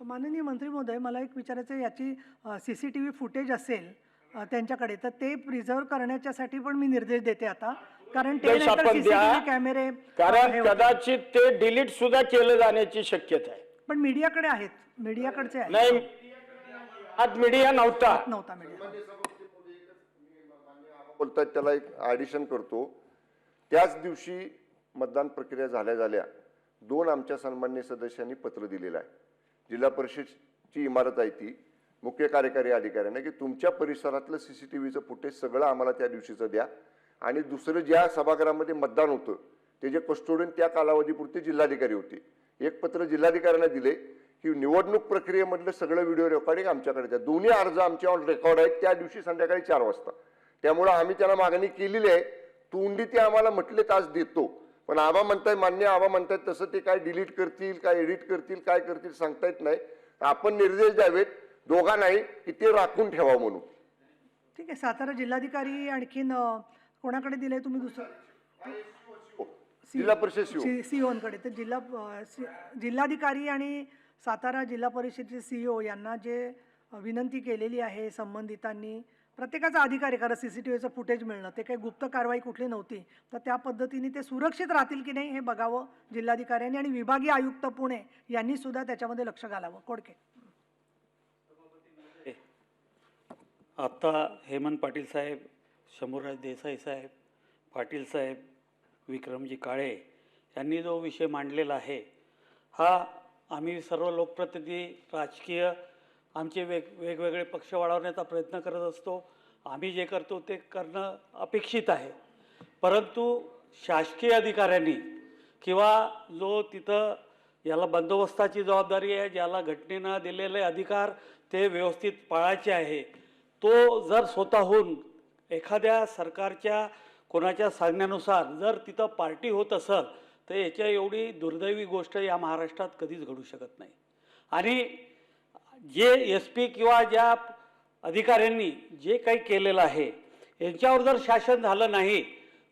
माननीय मंत्री महोदय, मला एक विचारायचं आहे, याची CCTV फुटेज असेल त्यांच्याकडे, तर ते प्रिझर्व करण्याच्यासाठी पण मी निर्देश देते आता, कारण ते नंतर CCTV कॅमेरे कारण कदाचित ते डिलीट सुद्धा केलं जाण्याची शक्यता आहे. पण मीडियाकडे आहेत, मीडियाकडचे आहेत. नाही, आज मीडिया नव्हता मीडिया बोलतात त्याला एक ॲडिशन करतो. त्याच दिवशी मतदान प्रक्रिया झाल्या 2 आमच्या सन्माननीय सदस्यांनी पत्र दिलेलं आहे. जिल्हा परिषदची इमारत आहे ती, मुख्य कार्यकारी अधिकाऱ्यांना की तुमच्या परिसरातलं CCTVचं फुटेज सगळं आम्हाला त्या दिवशीचं द्या, आणि दुसरं ज्या सभागृहामध्ये मतदान होतं ते जे कस्टोडियन त्या कालावधीपुरते जिल्हाधिकारी होते, एक पत्र जिल्हाधिकाऱ्यांना दिले की निवडणूक प्रक्रियेमधलं सगळं व्हिडिओ रेकॉर्डिंग आमच्याकडे द्या. दोन्ही अर्ज आमच्यावर रेकॉर्ड आहेत त्या दिवशी संध्याकाळी 4 वाजता. त्यामुळे आम्ही त्याला मागणी केलेली आहे. तोंडी ते आम्हाला म्हटले तास देतो, पण आबा म्हणताय, मान्य आबा म्हणतायत तसं ते काय डिलीट करतील, काय एडिट करतील, काय करतील सांगता येत नाही. आपण निर्देश द्यावेत दोघांनाही की ते राखून ठेवा म्हणून. ठीक आहे. सातारा जिल्हाधिकारी आणखीन कोणाकडे दिले तुम्ही? दुसरं जिल्हा परिषद सीओकडे. तर जिल्हाधिकारी आणि सातारा जिल्हा परिषदेचे CEO यांना जे विनंती केलेली आहे संबंधितांनी, प्रत्येकाचा अधिकार आहे कारण CCTVचं फुटेज मिळणं, ते काही गुप्त कारवाई कुठली नव्हती, तर त्या पद्धतीने ते सुरक्षित राहतील की नाही हे बघावं जिल्हाधिकाऱ्यांनी, आणि विभागीय आयुक्त पुणे यांनी सुद्धा त्याच्यामध्ये लक्ष घालावं. कोडके. आता हेमंत पाटील साहेब, शंभूराज देसाई साहेब, पाटील साहेब, विक्रमजी काळे यांनी जो विषय मांडलेला आहे, हा आम्ही सर्व लोकप्रतिनिधी राजकीय आमचे वेगवेगळे पक्ष वाढवण्याचा प्रयत्न करत असतो. आम्ही जे करतो ते करणं अपेक्षित आहे, परंतु शासकीय अधिकाऱ्यांनी किंवा जो तिथं याला बंदोबस्ताची जबाबदारी आहे, ज्याला घटनेनं दिलेले अधिकार ते व्यवस्थित पाळायचे आहे, तो जर स्वतःहून एखाद्या सरकारच्या कोणाच्या सांगण्यानुसार जर तिथं पार्टी होत असेल तर याच्या एवढी दुर्दैवी गोष्ट या महाराष्ट्रात कधीच घडू शकत नाही. आणि जे SP किंवा ज्या अधिकाऱ्यांनी जे काही केलेलं आहे यांच्यावर जर शासन झालं नाही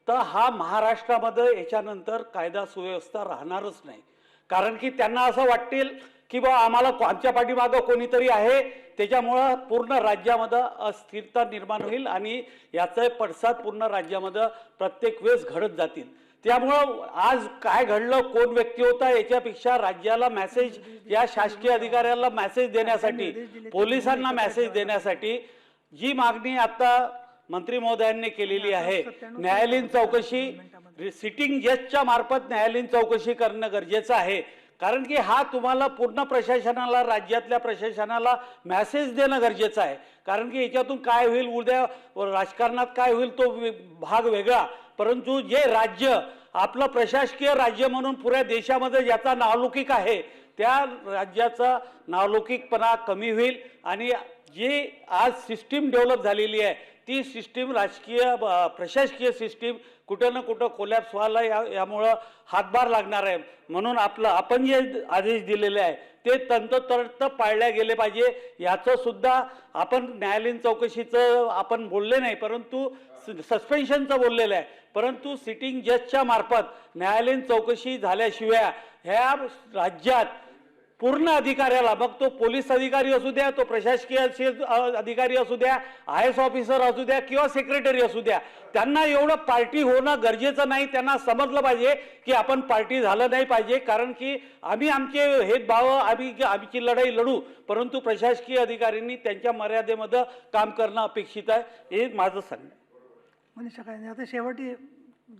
तर हा महाराष्ट्रामध्ये याच्यानंतर कायदा सुव्यवस्था राहणारच नाही. कारण की त्यांना असं वाटतील की बा आम्हाला आमच्या पाठीमागं कोणीतरी आहे, त्याच्यामुळं पूर्ण राज्यामध्ये अस्थिरता निर्माण होईल आणि याचे पडसाद पूर्ण राज्यामध्ये प्रत्येक वेळेस घडत जातील. त्यामुळं आज काय घडलं, कोण व्यक्ती होता, याच्यापेक्षा राज्याला मेसेज, या शासकीय अधिकाऱ्याला मेसेज देण्यासाठी, पोलिसांना मेसेज देण्यासाठी जी मागणी आता मंत्री महोदयांनी केलेली आहे, न्यायालयीन चौकशी, सिटिंग जजच्या मार्फत न्यायालयीन चौकशी करणं गरजेचं आहे. कारण की हा तुम्हाला पूर्ण प्रशासनाला, राज्यातल्या प्रशासनाला मेसेज देणं गरजेचं आहे. कारण की याच्यातून काय होईल, उद्या राजकारणात काय होईल तो भाग वेगळा, परंतु जे राज्य आपलं प्रशासकीय राज्य म्हणून पुऱ्या देशामध्ये ज्याचा नावलौकिक आहे त्या राज्याचा नावलौकिकपणा कमी होईल. आणि जी आज सिस्टीम डेव्हलप झालेली आहे ती सिस्टीम, राजकीय प्रशासकीय सिस्टीम कुठं ना कुठं कोलॅप्स व्हायला यामुळं हातभार लागणार आहे. म्हणून आपण जे आदेश दिलेले आहे ते तंतोतंत पाळले गेले पाहिजे. याचं सुद्धा आपण न्यायालयीन चौकशीचं आपण बोलले नाही, परंतु सस्पेन्शनचं बोललेलं आहे. परंतु सिटिंग जजच्या मार्फत न्यायालयीन चौकशी झाल्याशिवाय ह्या राज्यात पूर्ण अधिकाऱ्याला, मग तो पोलीस अधिकारी असू द्या, तो प्रशासकीय अधिकारी असू द्या, IAS ऑफिसर असू द्या किंवा सेक्रेटरी असू द्या, त्यांना एवढं पार्टी होणं गरजेचं नाही. त्यांना समजलं पाहिजे की आपण पार्टी झालं नाही पाहिजे, कारण की आम्ही आमचे भेदभाव, आमची लढाई लढू, परंतु प्रशासकीय अधिकाऱ्यांनी त्यांच्या मर्यादेमध्ये काम करणं अपेक्षित आहे. हे माझं सांगणं. मनीषा काय आता शेवटी